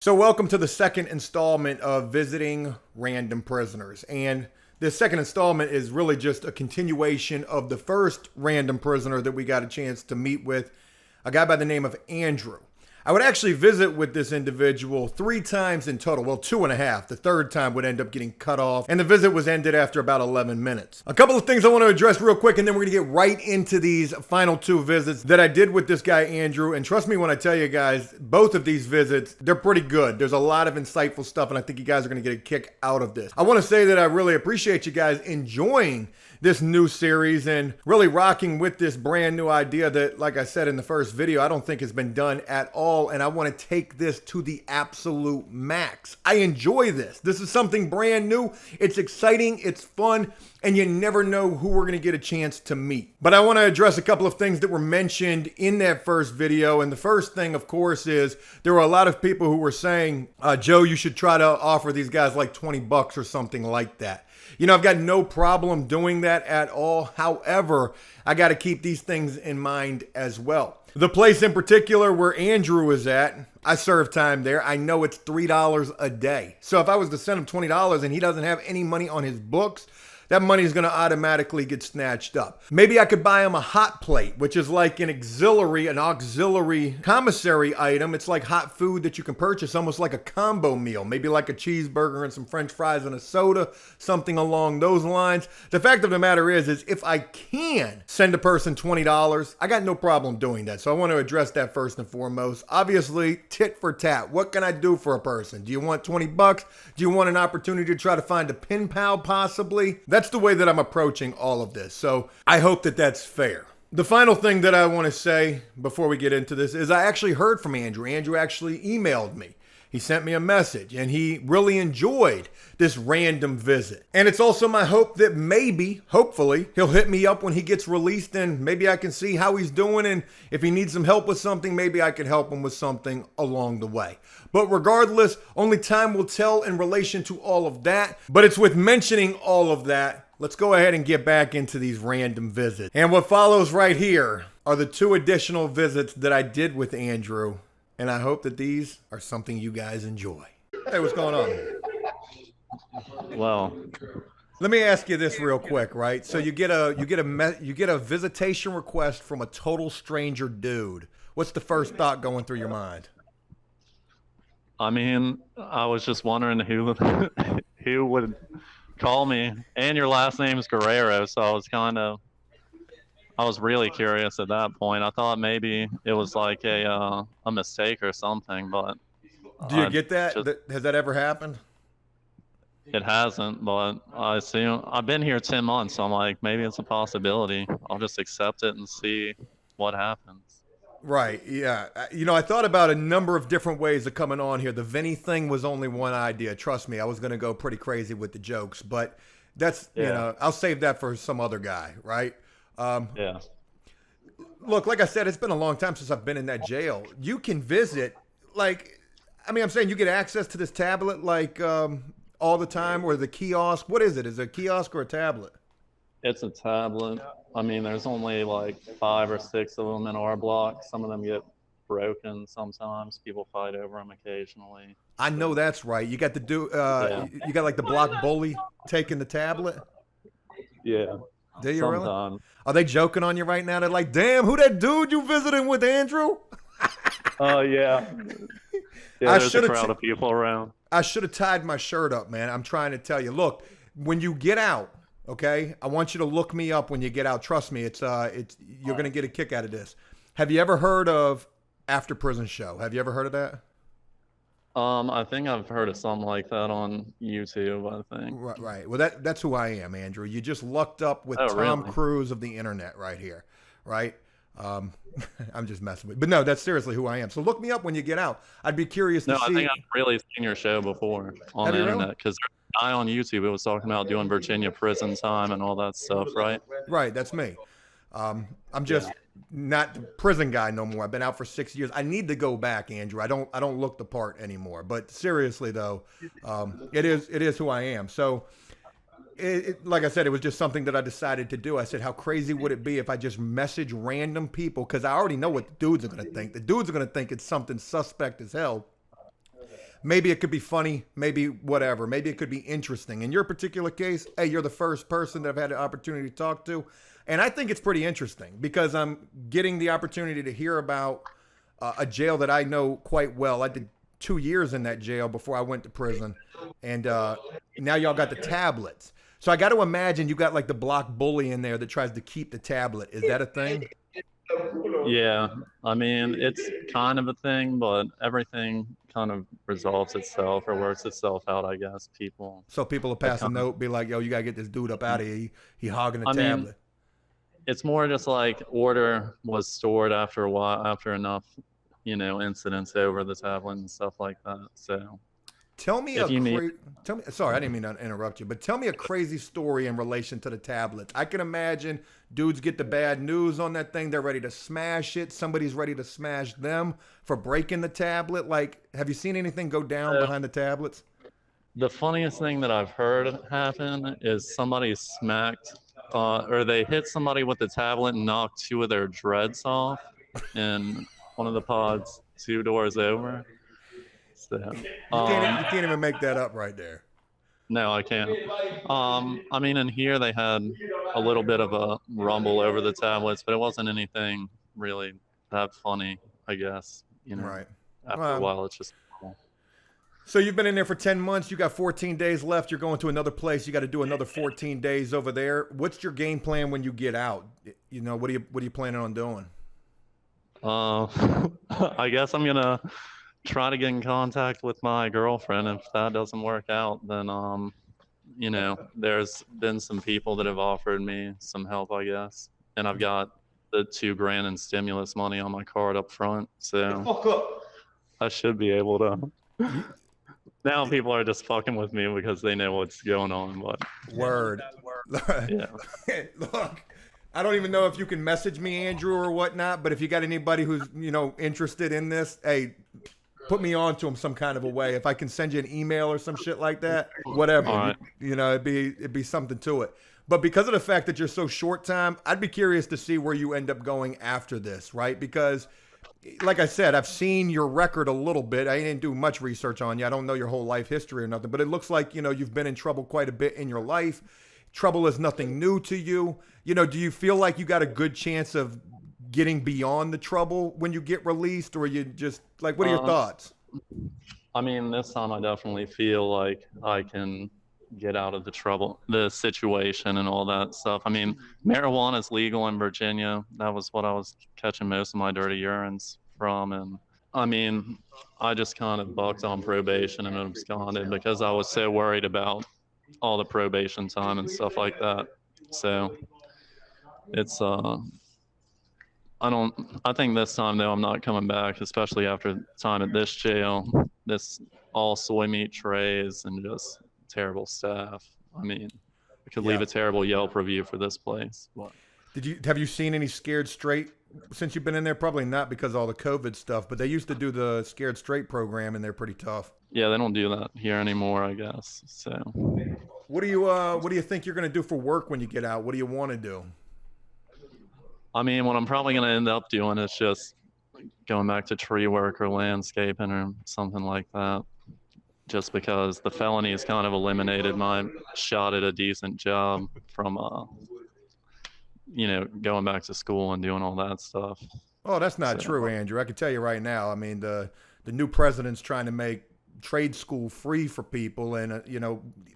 So welcome to the second installment of Visiting Random Prisoners. And this second installment is really just a continuation of the first random prisoner that we got a chance to meet with, a guy by the name of Andrew. I would actually visit with this individual 3 times in total. Well, 2.5. The third time would end up getting cut off, and the visit was ended after about 11 minutes. A couple of things I want to address real quick, and then we're going to get right into these final 2 visits that I did with this guy, Andrew. And trust me when I tell you guys, both of these visits, they're pretty good. There's a lot of insightful stuff, and I think you guys are going to get a kick out of this. I want to say that I really appreciate you guys enjoying this new series and really rocking with this brand new idea that, like I said in the first video, I don't think has been done at all. And I want to take this to the absolute max. I enjoy this. This is something brand new. It's exciting. It's fun. And you never know who we're going to get a chance to meet. But I want to address a couple of things that were mentioned in that first video. And the first thing, of course, is there were a lot of people who were saying, Joe, you should try to offer these guys like $20 or something like that. You know, I've got no problem doing that at all. However, I got to keep these things in mind as well. The place in particular where Andrew is at, I serve time there. I know it's $3 a day. So if I was to send him $20 and he doesn't have any money on his books, that money is going to automatically get snatched up. Maybe I could buy him a hot plate, which is like an auxiliary commissary item. It's like hot food that you can purchase, almost like a combo meal. Maybe like a cheeseburger and some French fries and a soda, something along those lines. The fact of the matter is if I can send a person $20, I got no problem doing that. So I want to address that first and foremost. Obviously, tit for tat. What can I do for a person? Do you want $20? Do you want an opportunity to try to find a pen pal possibly? That's the way that I'm approaching all of this. So I hope that that's fair. The final thing that I want to say before we get into this is I actually heard from Andrew. Andrew actually emailed me. He sent me a message and he really enjoyed this random visit. And it's also my hope that hopefully, he'll hit me up when he gets released and maybe I can see how he's doing. And if he needs some help with something, maybe I can help him with something along the way. But regardless, only time will tell in relation to all of that. But it's with mentioning all of that, let's go ahead and get back into these random visits. And what follows right here are the 2 additional visits that I did with Andrew. And I hope that these are something you guys enjoy. Hey, what's going on? Well, let me ask you this real quick, right? So you get a visitation request from a total stranger dude. What's the first thought going through your mind? I mean, I was just wondering who would call me. And your last name is Guerrero, so I was really curious at that point. I thought maybe it was like a mistake or something, but do you get that? Has that ever happened? It hasn't, but I assume I've been here 10 months, so I'm like, maybe it's a possibility. I'll just accept it and see what happens. Right, yeah. You know, I thought about a number of different ways of coming on here. The Vinny thing was only one idea. Trust me, I was going to go pretty crazy with the jokes, but that's, you know, I'll save that for some other guy, right? Yeah. Look, like I said, it's been a long time since I've been in that jail. You can visit, I'm saying you get access to this tablet, all the time, or the kiosk. What is it? Is it a kiosk or a tablet? It's a tablet. I mean, there's only like 5 or 6 of them in our block. Some of them get broken sometimes. People fight over them occasionally. I know that's right. You got you got like the block bully taking the tablet? Yeah. Do you sometimes. Really? Are they joking on you right now? They're like, damn, who that dude you visiting with, Andrew? Oh, yeah. Yeah, there's a crowd of people around. I should have tied my shirt up, man. I'm trying to tell you. Look, when you get out, okay, I want you to look me up when you get out. Trust me, you're going to get a kick out of this. Have you ever heard of AfterPrisonShow? Have you ever heard of that? I think I've heard of something like that on YouTube, I think. Right. Well, that's who I am, Andrew. You just lucked up with Tom Cruise of the internet right here, right? I'm just messing with you. But no, that's seriously who I am. So look me up when you get out. I'd be curious to see. I think I've really seen your show before on the internet because there's a guy on YouTube who was talking about doing Virginia prison time and all that stuff, right? Right, that's me. I'm just not the prison guy no more. I've been out for 6 years. I need to go back, Andrew. I don't look the part anymore. But seriously though, it is who I am. So like I said, it was just something that I decided to do. I said, how crazy would it be if I just message random people? Because I already know what the dudes are going to think. The dudes are going to think it's something suspect as hell. maybe it could be funny, maybe whatever, maybe it could be interesting. In your particular case, hey, you're the first person that I've had the opportunity to talk to. And I think it's pretty interesting because I'm getting the opportunity to hear about a jail that I know quite well. I did 2 years in that jail before I went to prison. And now y'all got the tablets. So I got to imagine you got like the block bully in there that tries to keep the tablet. Is that a thing? Yeah, I mean, it's kind of a thing, but everything kind of resolves itself or works itself out, I guess. People So people will pass a note, be like, yo, you got to get this dude up out of here. He hogging the tablet. Mean, it's more just like order was stored after a while, after enough, incidents over the tablet and stuff like that. So tell me sorry, I didn't mean to interrupt you, but tell me a crazy story in relation to the tablets. I can imagine dudes get the bad news on that thing. They're ready to smash it. Somebody's ready to smash them for breaking the tablet. Like, have you seen anything go down behind the tablets? The funniest thing that I've heard happen is somebody smacked, or they hit somebody with the tablet and knocked 2 of their dreads off in one of the pods 2 doors over. So, you can't even make that up right there. No, I can't. I mean, in here they had a little bit of a rumble over the tablets, but it wasn't anything really that funny, I guess. Right. After a while, it's just. So you've been in there for 10 months. You got 14 days left. You're going to another place. You got to do another 14 days over there. What's your game plan when you get out? What are you planning on doing? I guess I'm gonna try to get in contact with my girlfriend. If that doesn't work out, then there's been some people that have offered me some help, I guess, and I've got the $2,000 in stimulus money on my card up front, so I should be able to. Now people are just fucking with me because they know what's going on. But word. Yeah. Look, I don't even know if you can message me, Andrew, or whatnot, but if you got anybody who's, interested in this, hey, put me on to them some kind of a way. If I can send you an email or some shit like that, whatever. All right. It'd be something to it. But because of the fact that you're so short time, I'd be curious to see where you end up going after this, right? Because like I said, I've seen your record a little bit. I didn't do much research on you. I don't know your whole life history or nothing, but it looks like, you've been in trouble quite a bit in your life. Trouble is nothing new to you. Do you feel like you got a good chance of getting beyond the trouble when you get released, or you just like, what are your thoughts? I mean, this time I definitely feel like I can get out of the situation and all that stuff. I mean, marijuana is legal in Virginia. That was what I was catching most of my dirty urines from. And I mean, I just kind of bucked on probation and absconded because I was so worried about all the probation time and stuff like that. So it's I think this time though I'm not coming back, especially after time at this jail. This all soy meat trays and just terrible staff. I mean, I could leave a terrible Yelp review for this place. But have you seen any Scared Straight since you've been in there? Probably not because of all the COVID stuff, but they used to do the Scared Straight program and they're pretty tough. Yeah, they don't do that here anymore, I guess. So what do you think you're going to do for work when you get out? What do you want to do? I mean, what I'm probably going to end up doing is just going back to tree work or landscaping or something like that. Just because the felony has kind of eliminated my shot at a decent job from, going back to school and doing all that stuff. Oh, that's not true, Andrew. I can tell you right now. I mean, the new president's trying to make trade school free for people, and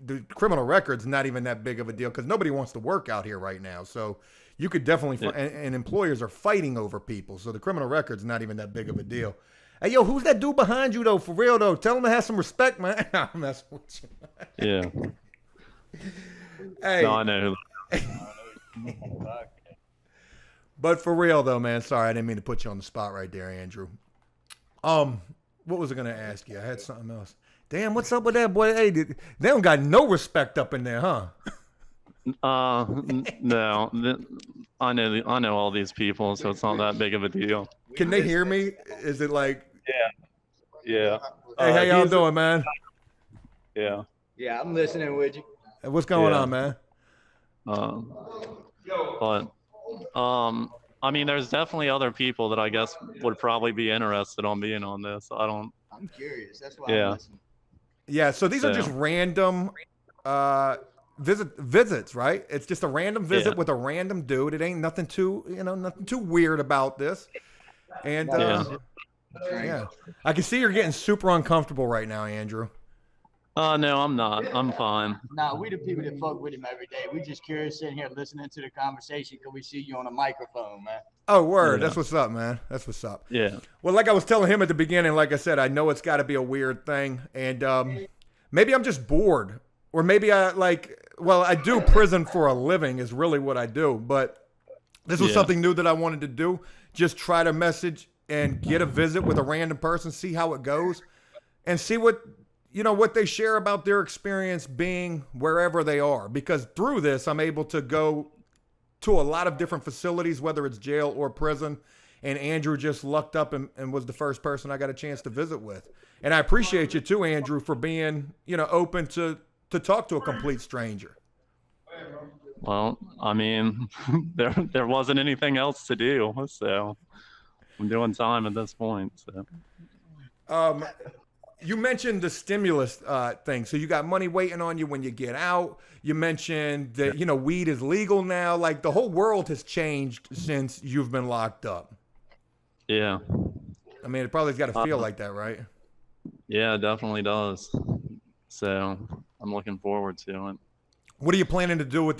the criminal record's not even that big of a deal because nobody wants to work out here right now. So you could definitely and employers are fighting over people. So the criminal record's not even that big of a deal. Hey, yo, who's that dude behind you, though? For real, though. Tell him to have some respect, man. I'm messing with you. Yeah. Hey. No, I know. But for real, though, man. Sorry, I didn't mean to put you on the spot right there, Andrew. What was I going to ask you? I had something else. Damn, what's up with that, boy? Hey, they don't got no respect up in there, huh? No. I know all these people, so it's not that big of a deal. Can they hear me? Is it like... Yeah. Hey, how y'all doing, man? Yeah. Yeah, I'm listening with you. Hey, what's going on, man? I mean, there's definitely other people that I guess would probably be interested on being on this. I I'm curious. That's why Yeah. I'm listening. Yeah, so these are So- just random visits, right? It's just a random visit Yeah. with a random dude. It ain't nothing too, nothing too weird about this. And Yeah. yeah, I can see you're getting super uncomfortable right now, Andrew. No, I'm not. I'm fine. Nah, we the people that fuck with him every day. We just curious sitting here listening to the conversation because we see you on a microphone, man. Oh, word. Yeah. That's what's up, man. That's what's up. Yeah. Well, like I was telling him at the beginning, like I said, I know it's got to be a weird thing. And maybe I'm just bored. Or maybe I do prison for a living is really what I do. But this was Yeah. something new that I wanted to do. Just try to message and get a visit with a random person, see how it goes, and see what they share about their experience being wherever they are. Because through this, I'm able to go to a lot of different facilities, whether it's jail or prison. And Andrew just lucked up and was the first person I got a chance to visit with. And I appreciate you too, Andrew, for being, open to talk to a complete stranger. Well, I mean, there wasn't anything else to do, so I'm doing time at this point. So. You mentioned the stimulus thing. So you got money waiting on you when you get out. You mentioned that, weed is legal now. Like the whole world has changed since you've been locked up. Yeah. I mean, it probably got to feel like that, right? Yeah, it definitely does. So I'm looking forward to it. What are you planning to do with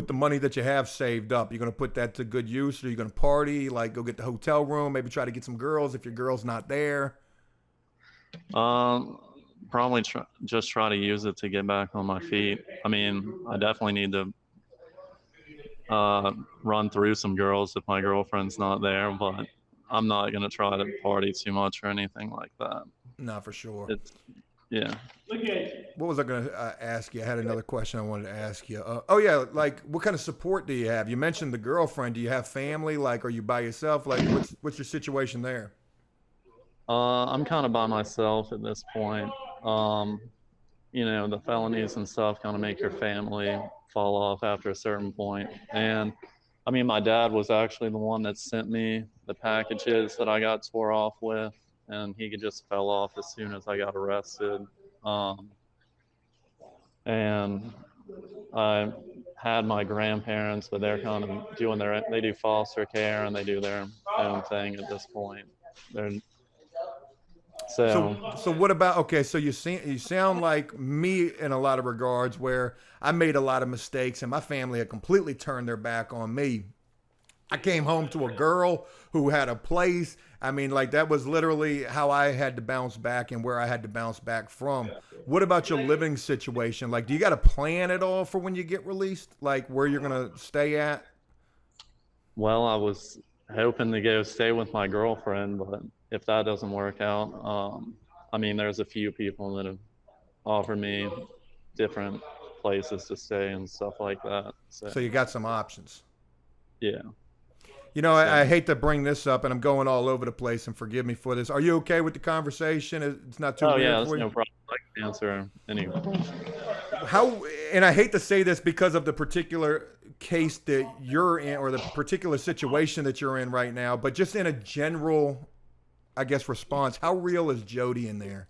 the money that you have saved up? You're going to put that to good use? Or are you going to party, like go get the hotel room, maybe try to get some girls if your girl's not there? Probably just try to use it to get back on my feet. I mean, I definitely need to run through some girls if my girlfriend's not there, but I'm not gonna try to party too much or anything like that. Not for sure. Yeah. What was I going to ask you? I had another question I wanted to ask you. Like what kind of support do you have? You mentioned the girlfriend. Do you have family? Like, are you by yourself? Like, what's your situation there? I'm kind of by myself at this point. The felonies and stuff kind of make your family fall off after a certain point. And I mean, my dad was actually the one that sent me the packages that I got tore off with, and he just fell off as soon as I got arrested. And I had my grandparents, but they're kind of they do foster care and they do their own thing at this point. So what about, okay, so you sound like me in a lot of regards where I made a lot of mistakes and my family had completely turned their back on me. I came home to a girl who had a place. I mean, like that was literally how I had to bounce back and where I had to bounce back from. What about your living situation? Like, do you got a plan at all for when you get released? Like where you're going to stay at? Well, I was hoping to go stay with my girlfriend, but if that doesn't work out, I mean, there's a few people that have offered me different places to stay and stuff like that. So you got some options. Yeah. I hate to bring this up, and I'm going all over the place, and forgive me for this. Are you okay with the conversation? It's not too weird yeah, for you? no problem. I can answer any questions. And I hate to say this because of the particular case that you're in or the particular situation that you're in right now, but just in a general, I guess, response, how real is Jody in there?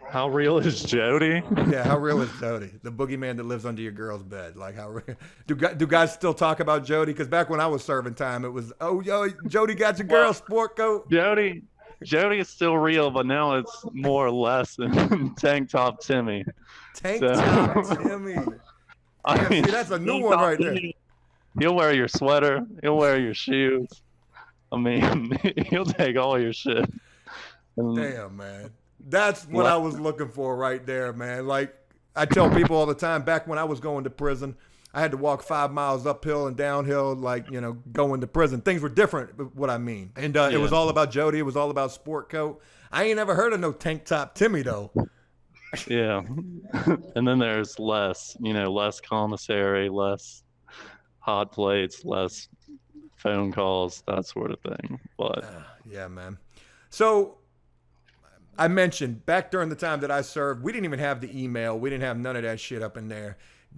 How real is Jody? Yeah, how real is Jody? The boogeyman that lives under your girl's bed. Like, how real? Do guys still talk about Jody? Because back when I was serving time, it was, Jody got your girl sport coat. Jody is still real, but now it's more or less than Tank Top Timmy. Tank Top Timmy. I mean, see, that's a new one right there. He'll wear your sweater. He'll wear your shoes. I mean, he'll take all your shit. Damn, man. That's what I was looking for right there, man. Like, I tell people all the time, back when I was going to prison, I had to walk 5 miles uphill and downhill, like, going to prison. Things were different, what I mean. And It was all about Jody. It was all about sport coat. I ain't never heard of no Tank Top Timmy, though. Yeah. And then there's less commissary, less hot plates, less phone calls, that sort of thing. But yeah, man. So I mentioned back during the time that I served, we didn't even have the email. We didn't have none of that shit up in there.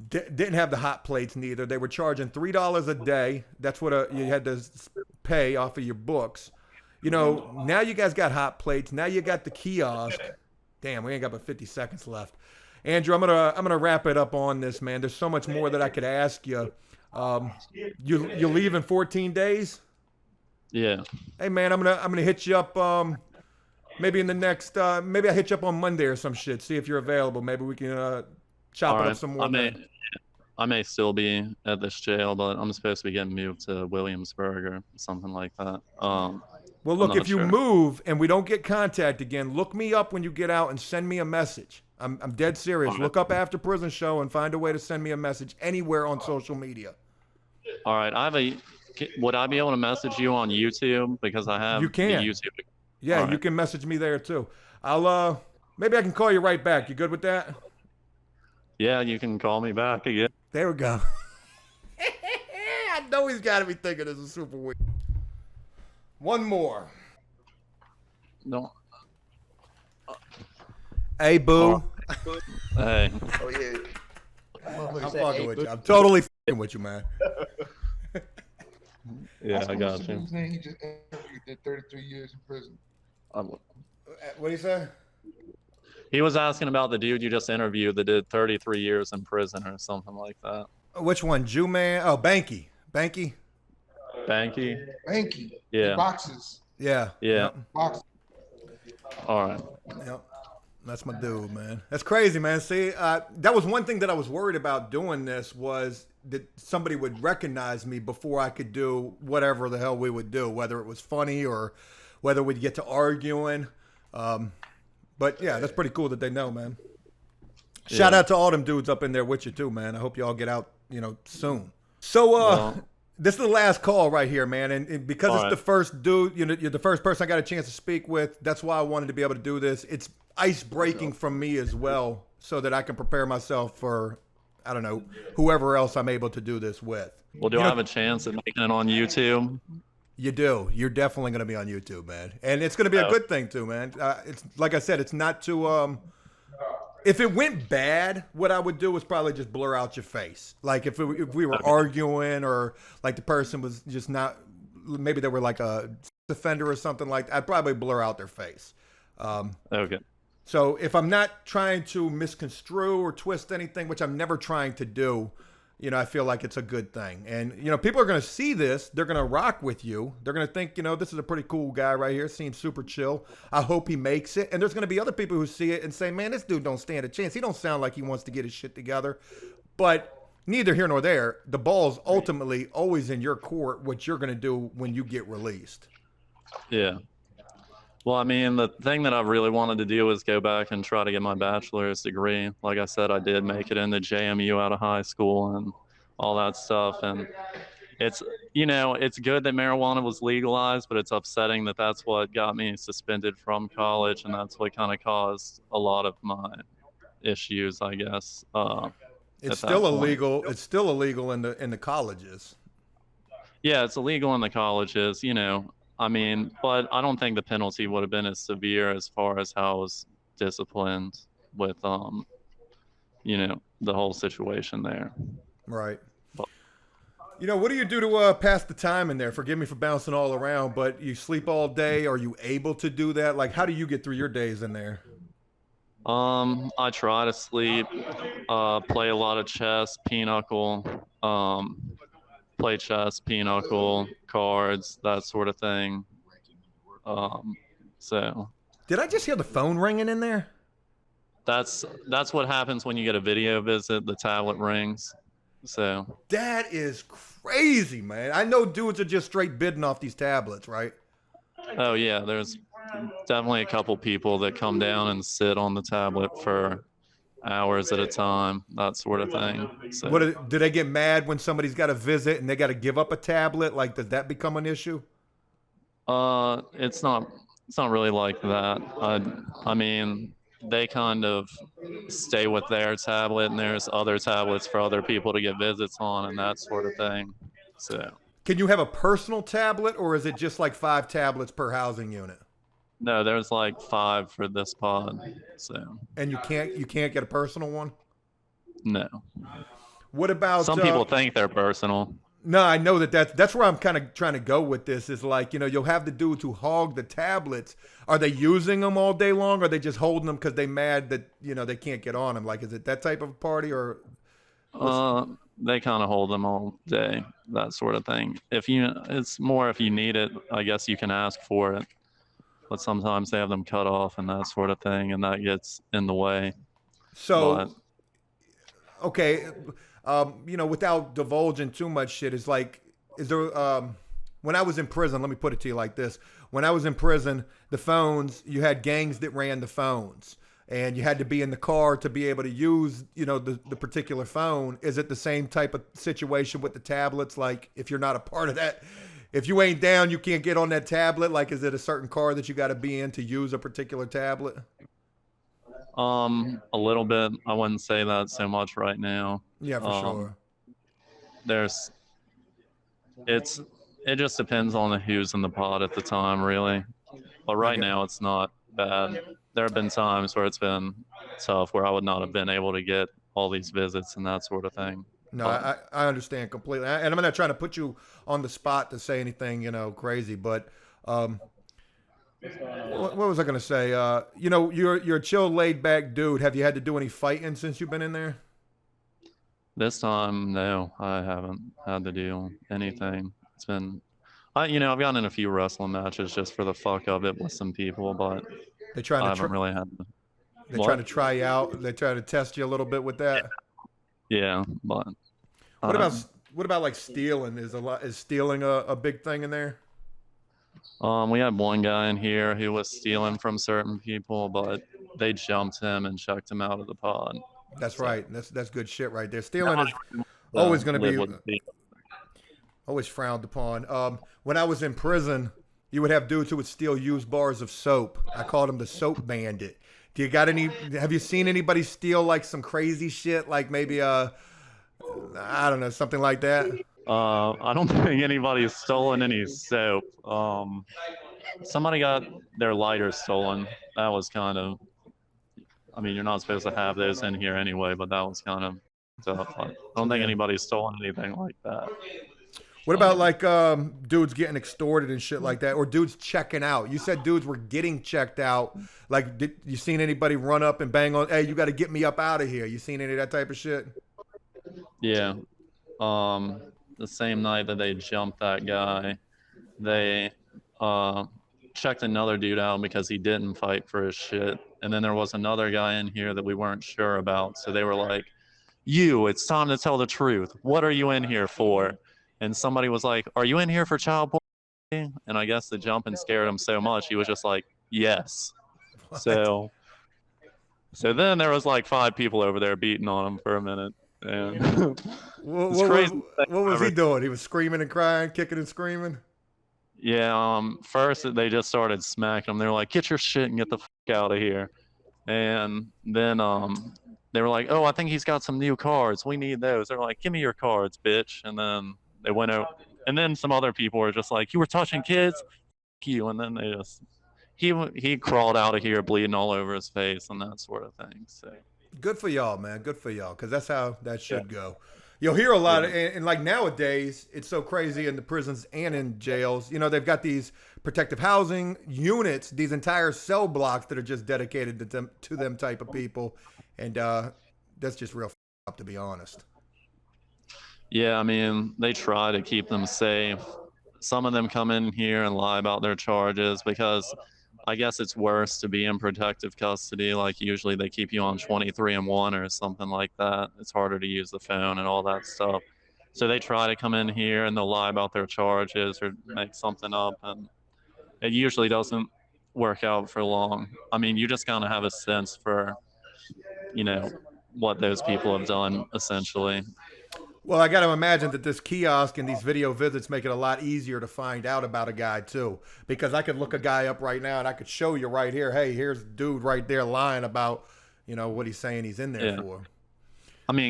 Didn't have the hot plates neither. They were charging $3 a day. That's what you had to pay off of your books. Now you guys got hot plates. Now you got the kiosk. Damn, we ain't got but 50 seconds left. Andrew, I'm gonna wrap it up on this, man. There's so much more that I could ask you. You leave in 14 days? Yeah. Hey, man, I'm gonna hit you up. Maybe in the next. Maybe I hit you up on Monday or some shit. See if you're available. Maybe we can chop it up some more. I may still be at this jail, but I'm supposed to be getting moved to Williamsburg or something like that. Well, look, if you move and we don't get contact again, look me up when you get out and send me a message. I'm dead serious. Look up After Prison Show and find a way to send me a message anywhere on social media. All right. Would I be able to message you on YouTube? Because I have the YouTube. Yeah, you can message me there too. Maybe I can call you right back. You good with that? Yeah, you can call me back again. There we go. I know he's got to be thinking this is super weird. One more. No. Hey, boo. Hey. Oh, yeah. I'm fucking with you. I'm totally fucking with you, man. Yeah, I got you. He just did 33 years in prison. What do you say? He was asking about the dude you just interviewed that did 33 years in prison or something like that. Which one? Jew man? Oh, Banky. Banky? Banky? Banky. Yeah. Boxes. Yeah. Yeah. Boxes. All right. Yep. That's my dude, man. That's crazy, man. See, that was one thing that I was worried about doing this was that somebody would recognize me before I could do whatever the hell we would do, whether it was funny or whether we'd get to arguing. But yeah, that's pretty cool that they know, man. Shout out to all them dudes up in there with you too, man. I hope y'all get out, soon. So, this is the last call right here, man. And because it's the first dude, you're the first person I got a chance to speak with. That's why I wanted to be able to do this. It's ice breaking from me as well, so that I can prepare myself for, I don't know, whoever else I'm able to do this with. Well, do I have a chance at making it on YouTube? You do. You're definitely going to be on YouTube, man. And it's going to be a good thing too, man. It's like I said, it's not too, if it went bad, what I would do is probably just blur out your face. Like if we were arguing or like the person was just not, maybe they were like a offender or something like that, I'd probably blur out their face. Okay. So if I'm not trying to misconstrue or twist anything, which I'm never trying to do, I feel like it's a good thing. And, people are going to see this. They're going to rock with you. They're going to think, this is a pretty cool guy right here. Seems super chill. I hope he makes it. And there's going to be other people who see it and say, man, this dude don't stand a chance. He don't sound like he wants to get his shit together. But neither here nor there. The ball's ultimately always in your court, what you're going to do when you get released. Yeah. Well, I mean, the thing that I really wanted to do was go back and try to get my bachelor's degree. Like I said, I did make it into JMU out of high school and all that stuff. And it's, it's good that marijuana was legalized, but it's upsetting that that's what got me suspended from college. And that's what kind of caused a lot of my issues, I guess. It's still illegal. It's still illegal in the colleges. Yeah, it's illegal in the colleges, I mean, but I don't think the penalty would have been as severe as far as how I was disciplined with, the whole situation there. Right. What do you do to pass the time in there? Forgive me for bouncing all around, but you sleep all day. Are you able to do that? Like, how do you get through your days in there? I try to sleep, play a lot of chess, pinochle, play chess, pinochle, cards, that sort of thing. So. Did I just hear the phone ringing in there? That's what happens when you get a video visit. The tablet rings. So. That is crazy, man. I know dudes are just straight bidding off these tablets, right? Oh yeah, there's definitely a couple people that come down and sit on the tablet for hours at a time, that sort of thing. So. Do they get mad when somebody's got a visit and they got to give up a tablet? Like, does that become an issue? It's not really like that. I mean, they kind of stay with their tablet, and there's other tablets for other people to get visits on and that sort of thing. So. Can you have a personal tablet, or is it just like 5 tablets per housing unit? No, there's like 5 for this pod. So. And you can't get a personal one? No. What about some people think they're personal? No, I know that's where I'm kind of trying to go with this. Is like, you'll have the dudes who hog the tablets. Are they using them all day long? Or are they just holding them because they mad that they can't get on them? Like, is it that type of party or? They kind of hold them all day, that sort of thing. It's more if you need it, I guess you can ask for it. But sometimes they have them cut off and that sort of thing, and that gets in the way. So, But okay, without divulging too much shit, is there, when I was in prison, let me put it to you like this. When I was in prison, the phones, you had gangs that ran the phones. And you had to be in the car to be able to use, the particular phone. Is it the same type of situation with the tablets? Like, if you're not a part of that, if you ain't down, you can't get on that tablet. Like, is it a certain car that you got to be in to use a particular tablet? a little bit. I wouldn't say that so much right now. Yeah, for sure. It just depends on who's in the pod at the time, really. But right now, it's not bad. There have been times where it's been tough, where I would not have been able to get all these visits and that sort of thing. No, I understand completely, and I'm not trying to put you on the spot to say anything, crazy, but what was I going to say? You're a chill, laid back dude. Have you had to do any fighting since you've been in there? This time, no, I haven't had to do anything. It's been, I've gotten in a few wrestling matches just for the fuck of it with some people, but They trying I to haven't really had to. They're trying to try you out. They try to test you a little bit with that. Yeah, but what about like stealing? Is stealing a big thing in there? we had one guy in here who was stealing from certain people, but they jumped him and checked him out of the pod. That's right. That's good shit right there. Stealing is always going to be always frowned upon. When I was in prison, you would have dudes who would steal used bars of soap. I called them the soap bandit. Have you seen anybody steal like some crazy shit? Like maybe I don't know, something like that? I don't think anybody's stolen any soap. Somebody got their lighter stolen. That was kind of, you're not supposed to have those in here anyway, but that was kind of tough. I don't think anybody's stolen anything like that. What about like dudes getting extorted and shit like that, or dudes checking out? You said dudes were getting checked out. Like, did you seen anybody run up and bang on? Hey, you got to get me up out of here. You seen any of that type of shit? Yeah. The same night that they jumped that guy, they checked another dude out because he didn't fight for his shit, and then there was another guy in here that we weren't sure about. So they were like, "It's time to tell the truth. What are you in here for?" And somebody was like, "Are you in here for child porn?" And I guess the jumping scared him so much, he was just like, "Yes." What? So then there was like 5 people over there beating on him for a minute. And what was he doing? He was screaming and crying, kicking and screaming? Yeah, first they just started smacking him. They were like, "Get your shit and get the fuck out of here." And then they were like, "Oh, I think he's got some new cards. We need those." They're like, "Give me your cards, bitch." And then they went out, and then some other people were just like, "You were touching kids, fuck you." And then they just he crawled out of here bleeding all over his face and that sort of thing. So good for y'all, man. Good for y'all, because that's how that should go. You'll hear a lot of, and like nowadays, it's so crazy in the prisons and in jails. They've got these protective housing units, these entire cell blocks that are just dedicated to them type of people, and that's just real up, to be honest. Yeah, they try to keep them safe. Some of them come in here and lie about their charges because I guess it's worse to be in protective custody. Like usually they keep you on 23-1 or something like that. It's harder to use the phone and all that stuff. So they try to come in here and they'll lie about their charges or make something up, and it usually doesn't work out for long. You just kind of have a sense for, what those people have done essentially. Well, I got to imagine that this kiosk and these video visits make it a lot easier to find out about a guy too, because I could look a guy up right now and I could show you right here, hey, here's a dude right there lying about, what he's saying he's in there for.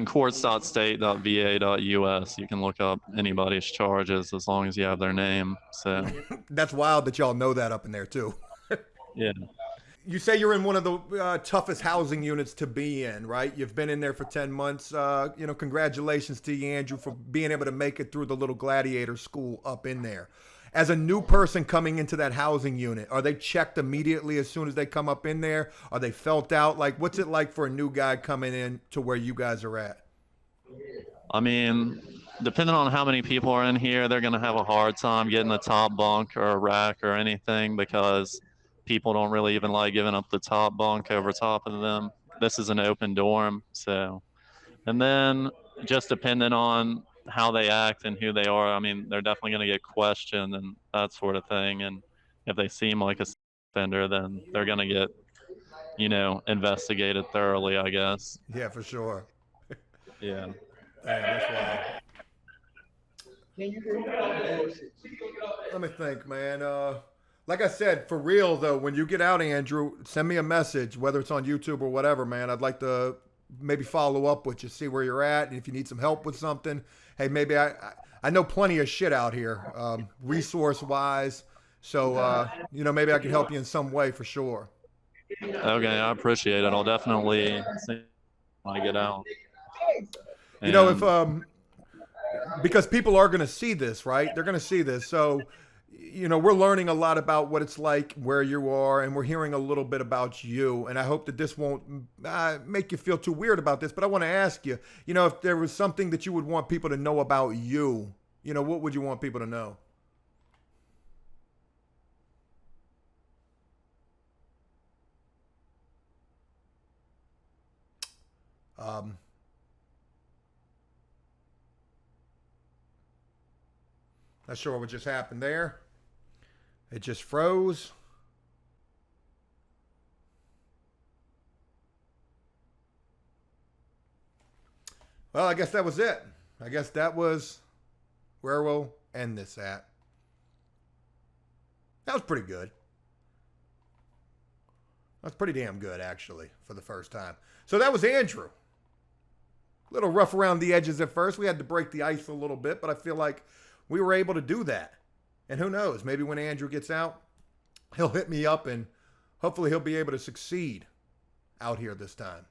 Courts.state.va.us, you can look up anybody's charges as long as you have their name. So that's wild that y'all know that up in there too. Yeah. you say you're in one of the toughest housing units to be in, right? You've been in there for 10 months. Congratulations to you, Andrew, for being able to make it through the little gladiator school up in there. As a new person coming into that housing unit, are they checked immediately as soon as they come up in there? Are they felt out? Like, what's it like for a new guy coming in to where you guys are at? I mean, depending on how many people are in here, they're going to have a hard time getting a top bunk or a rack or anything because people don't really even like giving up the top bunk over top of them. This is an open dorm, so. And then just depending on how they act and who they are, I mean, they're definitely going to get questioned and that sort of thing. And if they seem like a offender, then they're going to get, investigated thoroughly, I guess. Yeah, for sure. Yeah. Damn, that's wild. Let me think, man. Like I said, for real though, when you get out, Andrew, send me a message, whether it's on YouTube or whatever, man. I'd like to maybe follow up with you, see where you're at, and if you need some help with something, hey, maybe I know plenty of shit out here, resource wise. So maybe I can help you in some way for sure. Okay, I appreciate it. I'll definitely see when I get out. If because people are going to see this, right? They're going to see this. So, we're learning a lot about what it's like where you are, and we're hearing a little bit about you. And I hope that this won't make you feel too weird about this. But I want to ask you, if there was something that you would want people to know about you, what would you want people to know? Not sure what just happened there. It just froze. Well, I guess that was it. I guess that was where we'll end this at. That was pretty good. That's pretty damn good, actually, for the first time. So that was Andrew. A little rough around the edges at first. We had to break the ice a little bit, but I feel like we were able to do that. And who knows, maybe when Andrew gets out, he'll hit me up and hopefully he'll be able to succeed out here this time.